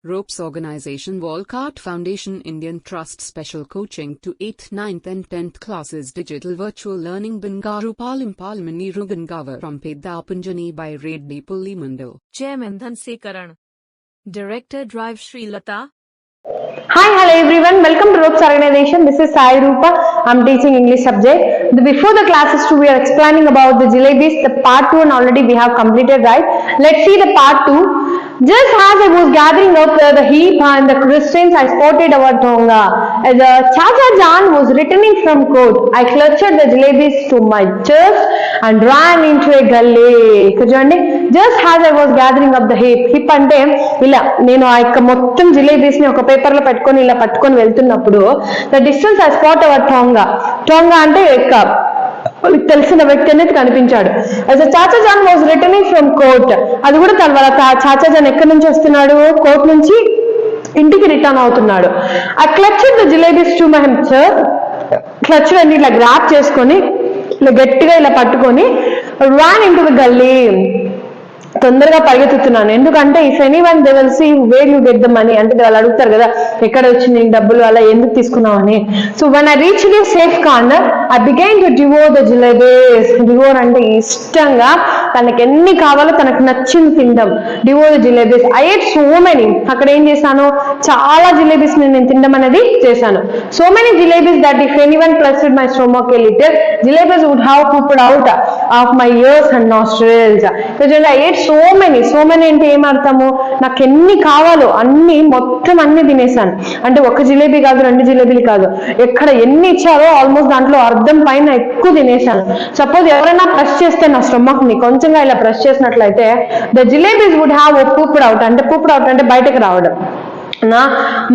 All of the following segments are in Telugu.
Ropes Organization Walcott Foundation Indian Trust Special Coaching to 8th, 9th and 10th Classes Digital Virtual Learning Bangaru Palimani Rugangavar from Pedapunjani by Reddy Pulli Mandal. Chairman Dhanse Karan. Director Drive Sri Lata. Hi, hello everyone. Welcome to Ropes Organization. This is Sai Rupa. I'm teaching English subject. Before the classes 2, we are explaining about the jalebis. The part 2 and already we have completed, right? Let's see the part 2. Just as I was gathering up the heap and the Christians, I spotted our Tonga. As Chacha Jan was returning from court, I clutched the jalebis to my chest and ran into a gully. Just as I was gathering up the heap అంటే ఇలా నేను ఆ యొక్క మొత్తం జిలేబీస్ ని ఒక పేపర్ లో పెట్టుకొని ఇలా పట్టుకొని వెళ్తున్నప్పుడు the distance I spot our tonga అంటే తెలిసిన వ్యక్తి అనేది కనిపించాడు. Chacha Jan was returning from court. అది కూడా తర్వాత చాచా జాన్ ఎక్కడి నుంచి వస్తున్నాడు, కోర్ట్ నుంచి ఇంటికి రిటర్న్ అవుతున్నాడు. ఆ clutch the jalebis to my clutch అన్ని ఇలా గ్రాప్ చేసుకొని ఇలా గట్టిగా ఇలా పట్టుకొని ran into the gully. తొందరగా పరిగెత్తుతున్నాను. ఎందుకంటే if anyone they will see where you get the money అంటే వాళ్ళు అడుగుతారు కదా ఎక్కడ వచ్చింది డబ్బులు అలా ఎందుకు తీసుకున్నావు అని. So when I reach the safe corner I begin to devour the jalebis. Devour అంటే ఇష్టంగా తనకి ఎన్ని కావాలో తనకు నచ్చింది తినడం. Devour the jalebis. I ate so many. అక్కడ ఏం చేశాను, చాలా జిలేబీస్ నేను తినడం అనేది చేశాను. So many jalebis that if anyone pressed my stomach a little jalebis would have popped out of my ears and nostrils. I ate so many అంటే ఏమర్థము, నాకు ఎన్ని కావాలో అన్ని మొత్తం అన్ని తినేసాను. అంటే ఒక జిలేబీ కాదు, 2 జిలేబీలు కాదు, ఎక్కడ ఎన్ని ఇచ్చారో ఆల్మోస్ట్ దాంట్లో అర్థం పైన ఎక్కువ తినేసాను. సపోజ్ ఎవరైనా ప్రెస్ చేస్తే నా స్టొమక్ ని కొంచెంగా ఇలా ప్రెస్ చేసినట్లయితే the jalebis would have pooped out. అంటే పూప్డ్ అవుట్ అంటే బయటకు రావడం నా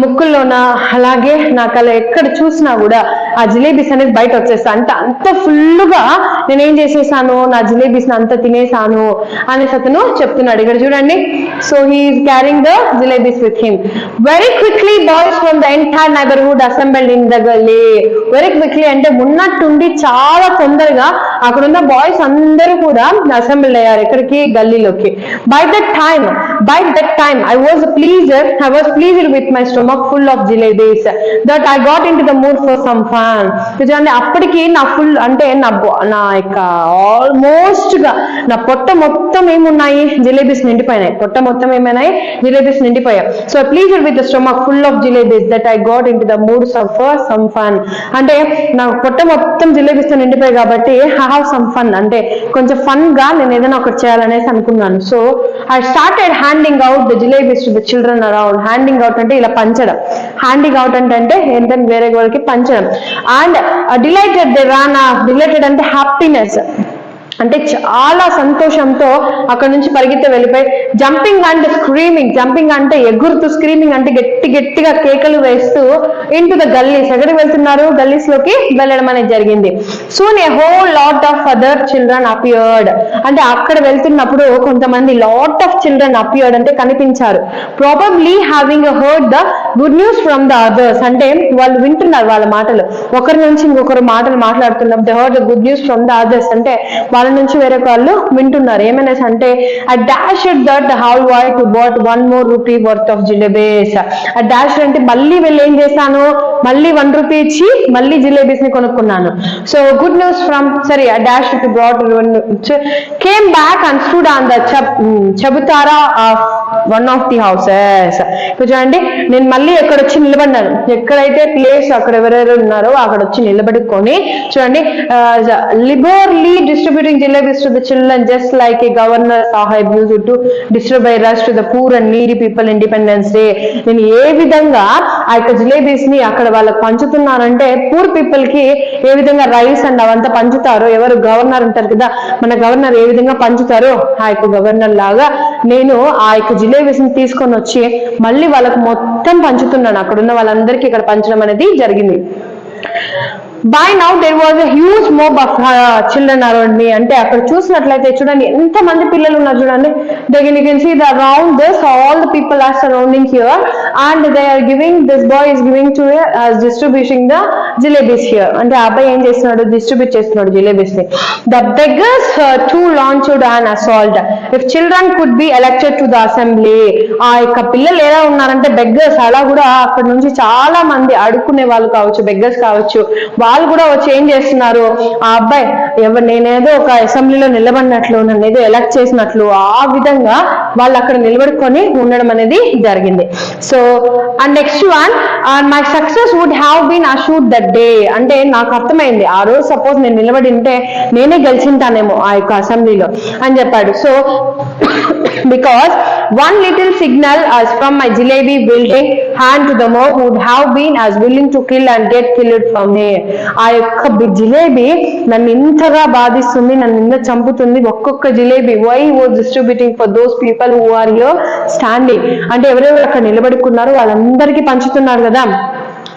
ముక్కుల్లోన, అలాగే నాకు అలా ఎక్కడ చూసినా కూడా ఆ జిలేబీస్ అనేది బయట వచ్చేస్తా. అంటే అంత ఫుల్గా నేనేం చేసేసాను, నా జిలేబీస్ అంతా తినేసాను అనేసి అతను చెప్తున్నాడు. ఇక్కడ చూడండి. So he's carrying the jalebis with him. Very quickly boys from the entire neighbourhood assembled in the gully. Very quickly అంటే ఉన్నట్టుండి చాలా తొందరగా అక్కడున్న బాయ్స్ అందరూ కూడా అసెంబ్ల్డ్ అయ్యారు. ఎక్కడికి, గల్లీలోకి. By that time I was pleased with my stomach full of jalebis that I got into the mood for some fun. అప్పటికి నా ఫుల్ అంటే నా యొక్క ఆల్మోస్ట్ గా నా పొట్ట మొత్తం ఏమున్నాయి, జిలేబీస్ నిండిపోయినాయి. పొట్ట మొత్తం ఏమైనాయి, జిలేబీస్ నిండిపోయాయి. So pleased with the stomach full of jalebis that I got into the mood for some fun. అంటే నా పొట్ట మొత్తం జిలేబీస్ తో నిండిపోయాయి కాబట్టి ఐ హావ్ సమ్ ఫన్ అంటే కొంచెం ఫన్ గా నేను ఏదైనా ఒకటి చేయాలనేసి అనుకున్నాను. So I started handing out the jalebis to the children around. Handing out అంటే ఇలా పంచడం. హ్యాండింగ్ అవుట్ అంటే ఏంటంటే వేరే వాళ్ళకి పంచడం. And delighted they ran off. Delighted అంటే హ్యాపీనెస్ అంటే చాలా సంతోషంతో అక్కడ నుంచి పరిగెత్తి వెళ్ళిపోయి జంపింగ్ అండ్ స్క్రీమింగ్. జంపింగ్ అంటే ఎగురుతూ, స్క్రీమింగ్ అంటే గట్టిగా కేకలు వేస్తూ ఇంటూ ద గల్లీస్. ఎక్కడికి వెళ్తున్నారు, గల్లీస్ లోకి వెళ్ళడం అనేది జరిగింది. Soon A whole lot of other children appeared. అంటే అక్కడ వెళ్తున్నప్పుడు కొంతమంది లాట్ ఆఫ్ చిల్డ్రన్ అపియర్డ్ అంటే కనిపించారు. Probably having heard the good news from the others. అంటే వాళ్ళు వింటున్నారు వాళ్ళ మాటలు, ఒకరి నుంచి ఇంకొకరు మాటలు మాట్లాడుతున్నారు. They heard the good news from the others అంటే వాళ్ళ నుంచి వేరే వాళ్ళు వింటున్నారు. ఏమైనా అంటే I dashed that whole boy to bought 1 more rupee worth of jalebis. ఆ డాష్ అంటే మళ్ళీ వెళ్ళి ఏం చేశాను, మళ్ళీ 1 రూపీ ఇచ్చి మళ్ళీ జిలేబీస్ ని కొనుక్కున్నాను. So good news from I dash to brought came back and stood on the chabutara of one of the houses. చూడండి, నేను మళ్ళీ ఎక్కడ వచ్చి నిలబడినాను. ఎక్కడైతే ప్లేస్ అక్కడ ఎవరెవరు ఉన్నారో అక్కడ వచ్చి నిలబడుకొని చూడండి, liberally distributing jalebis to the children just like a governor sahib used to distribute rice to the poor and needy people Independence Day. నేను ఏ విధంగా ఆ యొక్క జిలేబీస్ ని అక్కడ వాళ్ళకి పంచుతున్నారంటే పూర్ పీపుల్ కి ఏ విధంగా రైస్ అండ్ అవంతా పంచుతారో, ఎవరు గవర్నర్ ఉంటారు కదా మన గవర్నర్ ఏ విధంగా పంచుతారో ఆ యొక్క గవర్నర్ లాగా నేను ఆ యొక్క జిలేబీస్ ని తీసుకొని వచ్చి మళ్ళీ వాళ్ళకి మొత్తం పంచుతున్నాను. అక్కడ ఉన్న వాళ్ళందరికీ ఇక్కడ పంచడం అనేది జరిగింది. By now there was a huge mob of children around me. అంటే అక్కడ చూసినట్లయితే చూడండి ఎంత మంది పిల్లలు ఉన్నారు చూడండి. You can see that around this all the people are surrounding here and they are giving, this boy is giving to distributing the jalebis here. అంటే ఆ అబ్బాయి ఏం చేస్తున్నాడు, డిస్ట్రిబ్యూట్ చేస్తున్నాడు జిలేబీస్ ని. The beggars too launched an assault. If children could be elected to the assembly, ఆ యొక్క పిల్లలు ఎలా ఉన్నారంటే బెగ్గర్స్, అలా కూడా అక్కడ నుంచి చాలా మంది అడుక్కునే వాళ్ళు కావచ్చు, బెగ్గర్స్ కావచ్చు, వాళ్ళు కూడా వచ్చి ఏం చేస్తున్నారు, ఆ అబ్బాయి నేనేదో ఒక అసెంబ్లీలో నిలబడినట్లు, నన్ను ఏదో ఎలక్ట్ చేసినట్లు, ఆ విధంగా వాళ్ళు అక్కడ నిలబడుకొని ఉండడం అనేది జరిగింది. So and next one, my success would have been assured that day. అంటే నాకు అర్థమైంది ఆ రోజు సపోజ్ నేను నిలబడి ఉంటే నేనే గెలిచింటానేమో ఆ యొక్క అసెంబ్లీలో అని చెప్పాడు. So because one little signal as from my jalebi building hand to the mob would have been as willing to kill and get killed from me. ఆ యొక్క జిలేబీ నన్ను ఇంతగా బాధిస్తుంది, నన్ను ఇంత చంపుతుంది, ఒక్కొక్క jalebi why was distributing for those people who are here standing. అంటే ఎవరెవరు అక్కడ నిలబడుకున్నారు వాళ్ళందరికీ పంచుతున్నారు కదా.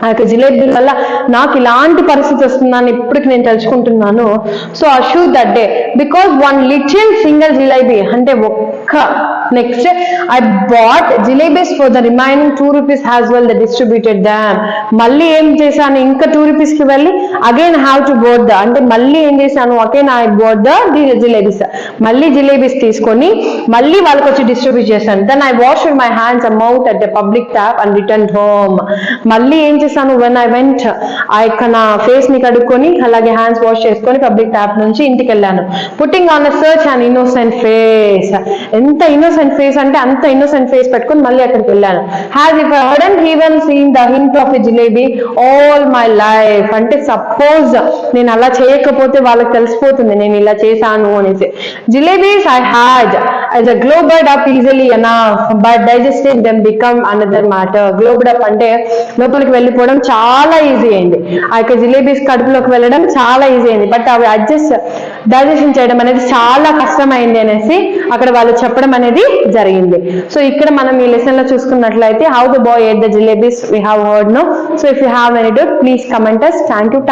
ఆ యొక్క జిలేబీ వల్ల నాకు ఇలాంటి పరిస్థితి వస్తుందని ఇప్పటికి నేను తెలుసుకుంటున్నాను. So assure that day because one little single jalebi, అంటే ఒక్క next I bought jalebis for the remaining 2 rupees has well the distributed them. మళ్ళీ ఏం చేశాను, ఇంకా 2 rupees కి వెళ్ళి again have to bought the, అంటే మళ్ళీ ఏం చేశాను, again I bought the jalebis, మళ్ళీ జిలేబీస్ తీసుకొని మళ్ళీ వాళ్ళకి వచ్చి డిస్ట్రిబ్యూట్ చేశాను. Then I wash my hands and mouth at the public tap and return home. మళ్ళీ ఏం చేశాను, వెన్ ఐ వెంట్, ఆ యొక్క నా ఫేస్ ని కడుక్కొని అలాగే హ్యాండ్స్ వాష్ చేసుకొని పబ్లిక్ ట్యాప్ నుంచి ఇంటికి వెళ్ళాను. పుట్టింగ్ ఆన్ సర్చ్ అండ్ ఇన్నోసెంట్ ఫేస్, ఎంత ఇన్నోసెంట్ ఫేస్ అంటే అంత ఇన్నోసెంట్ ఫేస్ పెట్టుకొని మళ్ళీ అక్కడికి వెళ్ళాను. As if I hadn't even seen the hint of a jalebi all my life. అంటే సపోజ్ నేను అలా చేయకపోతే వాళ్ళకి తెలిసిపోతుంది నేను ఇలా చేశాను అనేసి. Jalebis I had as a globed up easily enough but digesting them become another matter. globed up అంటే లోపలికి వెళ్ళిపోవడం చాలా ఈజీ అయింది, ఆ యొక్క జిలేబీస్ కడుపులోకి వెళ్ళడం చాలా ఈజీ అయింది, బట్ అవి డైజెషన్ చేయడం అనేది చాలా కష్టమైంది అనేసి అక్కడ వాళ్ళు చెప్పడం అనేది జరిగింది. సో ఇక్కడ మనం ఈ లెసన్ లో చూసుకున్నట్లయితే how the boy ate the jalebis we have heard no. So if you have any doubt please comment us. Thank you.